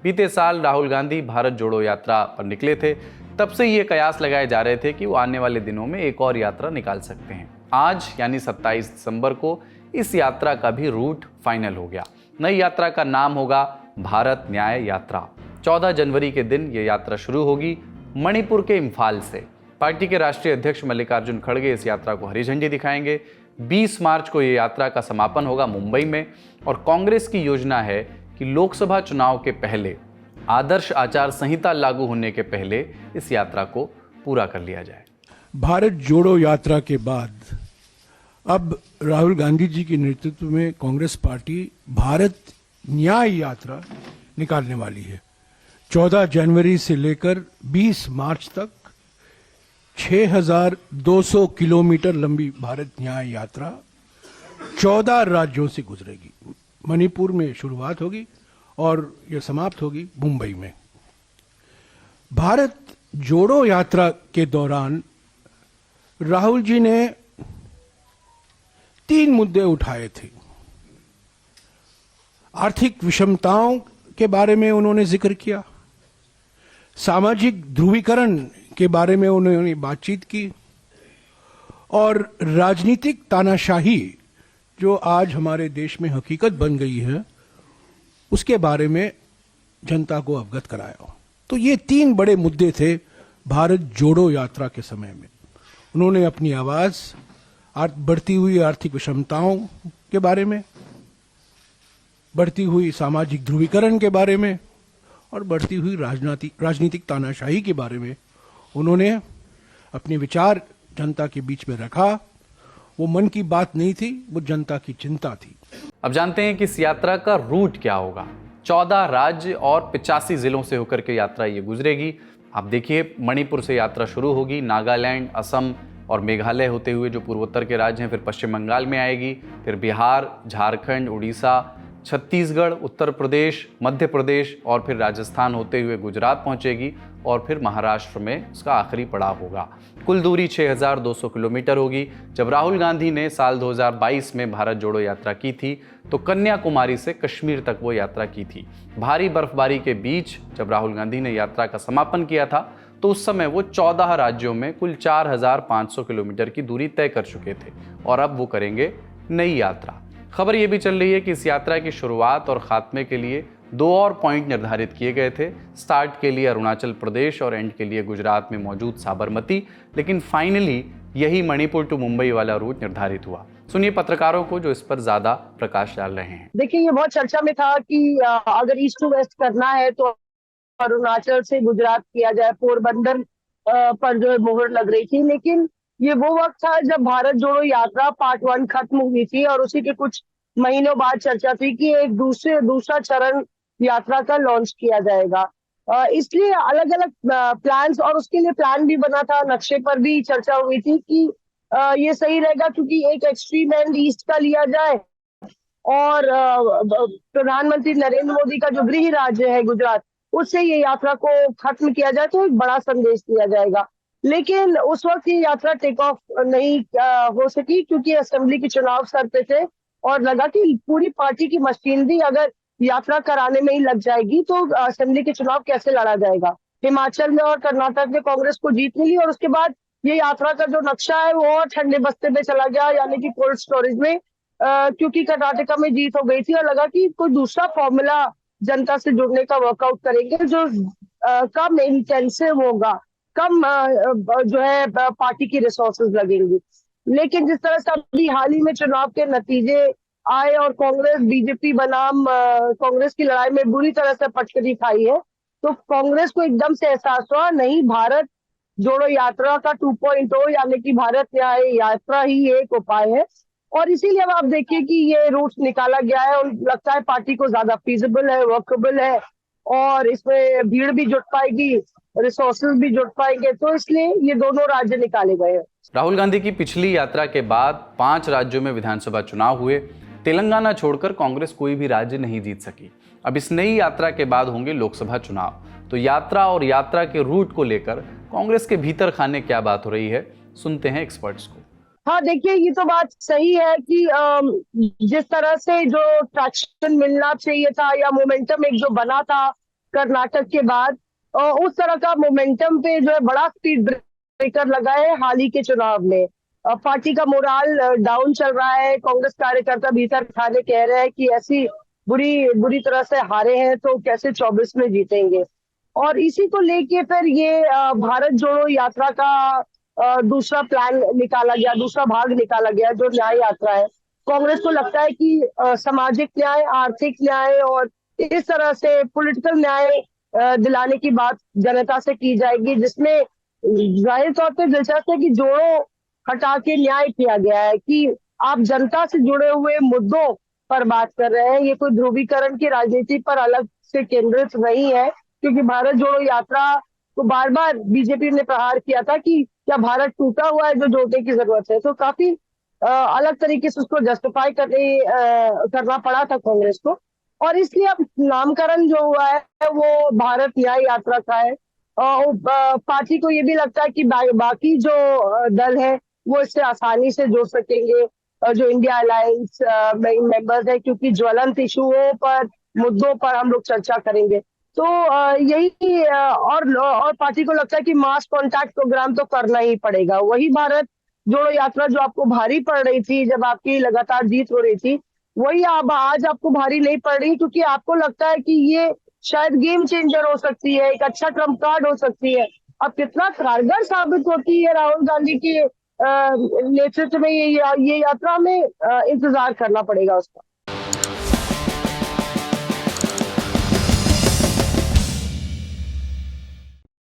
बीते साल राहुल गांधी भारत जोड़ो यात्रा पर निकले थे। तब से ये कयास लगाए जा रहे थे कि वो आने वाले दिनों में एक और यात्रा निकाल सकते हैं। आज यानी 27 दिसंबर को इस यात्रा का भी रूट फाइनल हो गया। नई यात्रा का नाम होगा भारत न्याय यात्रा। 14 जनवरी के दिन ये यात्रा शुरू होगी मणिपुर के इम्फाल से। पार्टी के राष्ट्रीय अध्यक्ष मल्लिकार्जुन खड़गे इस यात्रा को हरी झंडी दिखाएंगे। 20 मार्च को ये यात्रा का समापन होगा मुंबई में और कांग्रेस की योजना है कि लोकसभा चुनाव के पहले, आदर्श आचार संहिता लागू होने के पहले इस यात्रा को पूरा कर लिया जाए। भारत जोड़ो यात्रा के बाद अब राहुल गांधी जी के नेतृत्व में कांग्रेस पार्टी भारत न्याय यात्रा निकालने वाली है। 14 जनवरी से लेकर 20 मार्च तक 6,200 किलोमीटर लंबी भारत न्याय यात्रा 14 राज्यों से गुजरेगी। मणिपुर में शुरुआत होगी और यह समाप्त होगी मुंबई में। भारत जोड़ो यात्रा के दौरान राहुल जी ने 3 मुद्दे उठाए थे। आर्थिक विषमताओं के बारे में उन्होंने जिक्र किया, सामाजिक ध्रुवीकरण के बारे में उन्होंने बातचीत की और राजनीतिक तानाशाही जो आज हमारे देश में हकीकत बन गई है उसके बारे में जनता को अवगत कराया। तो ये 3 बड़े मुद्दे थे भारत जोड़ो यात्रा के समय में। उन्होंने अपनी आवाज बढ़ती हुई आर्थिक विषमताओं के बारे में, बढ़ती हुई सामाजिक ध्रुवीकरण के बारे में और बढ़ती हुई राजनीतिक तानाशाही के बारे में उन्होंने अपने विचार जनता के बीच में रखा। वो मन की बात नहीं थी, वो जनता की चिंता थी। अब जानते हैं कि इस यात्रा का रूट क्या होगा। 14 राज्य और 85 जिलों से होकर के यात्रा ये गुजरेगी। आप देखिए, मणिपुर से यात्रा शुरू होगी, नागालैंड, असम और मेघालय होते हुए जो पूर्वोत्तर के राज्य हैं, फिर पश्चिम बंगाल में आएगी, फिर बिहार, झारखंड, उड़ीसा, छत्तीसगढ़, उत्तर प्रदेश, मध्य प्रदेश और फिर राजस्थान होते हुए गुजरात पहुंचेगी और फिर महाराष्ट्र में उसका आखिरी पड़ाव होगा। कुल दूरी 6,200 किलोमीटर होगी। जब राहुल गांधी ने साल 2022 में भारत जोड़ो यात्रा की थी तो कन्याकुमारी से कश्मीर तक वो यात्रा की थी। भारी बर्फबारी के बीच जब राहुल गांधी ने यात्रा का समापन किया था तो उस समय वो 14 राज्यों में कुल 4,500 किलोमीटर की दूरी तय कर चुके थे और अब वो करेंगे नई यात्रा। खबर ये भी चल रही है कि इस यात्रा की शुरुआत और खात्मे के लिए 2 और पॉइंट निर्धारित किए गए थे। स्टार्ट के लिए अरुणाचल प्रदेश और एंड के लिए गुजरात में मौजूद साबरमती, लेकिन फाइनली यही मणिपुर टू मुंबई वाला रूट निर्धारित हुआ। सुनिए पत्रकारों को जो इस पर ज्यादा प्रकाश डाल रहे हैं। देखिए, ये बहुत चर्चा में था कि अगर ईस्ट टू वेस्ट करना है तो अरुणाचल से गुजरात किया जाए, पोरबंदर पर जो है मोहर लग रही थी। लेकिन ये वो वक्त था जब भारत जोड़ो यात्रा पार्ट 1 खत्म हुई थी और उसी के कुछ महीनों बाद चर्चा थी कि एक दूसरा चरण यात्रा का लॉन्च किया जाएगा। इसलिए अलग अलग प्लान्स और उसके लिए प्लान भी बना था, नक्शे पर भी चर्चा हुई थी कि ये सही रहेगा क्योंकि एक एक्सट्रीम एंड ईस्ट का लिया जाए और प्रधानमंत्री नरेंद्र मोदी का जो गृह राज्य है गुजरात, उससे ये यात्रा को खत्म किया जाए तो एक बड़ा संदेश दिया जाएगा। लेकिन उस वक्त ये यात्रा टेक ऑफ नहीं हो सकी क्योंकि असेंबली के चुनाव सर पे थे और लगा कि पूरी पार्टी की मशीनरी अगर यात्रा कराने में ही लग जाएगी तो असेंबली के चुनाव कैसे लड़ा जाएगा। हिमाचल में और कर्नाटक में कांग्रेस को जीत मिली और उसके बाद ये यात्रा का जो नक्शा है वो और ठंडे बस्ते में चला गया, यानी कि कोल्ड स्टोरेज में, क्योंकि कर्नाटक में जीत हो गई थी और लगा कि कोई दूसरा फॉर्मूला जनता से जुड़ने का वर्कआउट करेंगे जो कम इंटेंसिव होगा, कम जो है पार्टी की रिसोर्सेज लगेंगी। लेकिन जिस तरह से अभी हाल ही में चुनाव के नतीजे आए और कांग्रेस बीजेपी बनाम कांग्रेस की लड़ाई में बुरी तरह से पटकनी खाई है, तो कांग्रेस को एकदम से एहसास हुआ नहीं, भारत जोड़ो यात्रा का 2.0 यानी कि भारत न्याय यात्रा ही एक उपाय है। और इसीलिए अब आप देखिए कि ये रूट निकाला गया है और लगता है पार्टी को ज्यादा फीजिबल है, वर्केबल है और इसमें भीड़ भी जुट पाएगी, रिसोर्सेज भी जुट पाएंगे, तो इसलिए ये दोनों राज्य निकाले गए हैं। राहुल गांधी की पिछली यात्रा के बाद 5 राज्यों में विधानसभा चुनाव हुए। तेलंगाना छोड़कर कांग्रेस कोई भी राज्य नहीं जीत सकी। अब इस नई यात्रा के बाद होंगे लोकसभा चुनाव, तो यात्रा और यात्रा के रूट को लेकर कांग्रेस के भीतर खाने क्या बात हो रही है, सुनते हैं एक्सपर्ट्स को। हाँ, देखिए, ये तो बात सही है कि जिस तरह से जो ट्रैक्शन मिलना चाहिए था या मोमेंटम एक जो बना था कर्नाटक के बाद उस तरह का मोमेंटम पे जो है बड़ा स्पीड ब्रेकर लगा है हाल ही के चुनाव में। पार्टी का मोराल डाउन चल रहा है। कांग्रेस कार्यकर्ता भीतर खाने कह रहे हैं कि ऐसी बुरी बुरी तरह से हारे हैं तो कैसे 24 में जीतेंगे। और इसी को लेके फिर ये भारत जोड़ो यात्रा का दूसरा प्लान निकाला गया, दूसरा भाग निकाला गया जो न्याय यात्रा है। कांग्रेस को लगता है कि सामाजिक न्याय, आर्थिक न्याय और इस तरह से पॉलिटिकल न्याय दिलाने की बात जनता से की जाएगी, जिसमें जाहिर तौर पे दिलचस्प है कि जोड़ो हटा के न्याय किया गया है कि आप जनता से जुड़े हुए मुद्दों पर बात कर रहे हैं। ये कोई ध्रुवीकरण की राजनीति पर अलग से केंद्रित नहीं है, क्योंकि भारत जोड़ो यात्रा को बार बार बीजेपी ने प्रहार किया था कि क्या भारत टूटा हुआ है जो जोड़ने की जरूरत है। तो काफी अलग तरीके से उसको जस्टिफाई करना पड़ा था कांग्रेस को। और इसलिए अब नामकरण जो हुआ है वो भारत न्याय यात्रा का है। पार्टी को ये भी लगता है कि बाकी जो दल है वो इससे आसानी से जुड़ सकेंगे, जो इंडिया अलायंस मेंबर्स है, क्योंकि ज्वलंत इशुओं पर, मुद्दों पर हम लोग चर्चा करेंगे। तो यही और पार्टी को लगता है कि मास कॉन्टैक्ट प्रोग्राम तो करना ही पड़ेगा। वही भारत जोड़ो यात्रा जो आपको भारी पड़ रही थी जब आपकी लगातार जीत हो रही थी, वही अब आज आपको भारी नहीं पड़ रही, क्योंकि आपको लगता है कि ये शायद गेम चेंजर हो सकती है, एक अच्छा ट्रम्प कार्ड हो सकती है। अब कितना कारगर साबित होती है राहुल गांधी के नेतृत्व में ये यात्रा में इंतजार करना पड़ेगा उसका।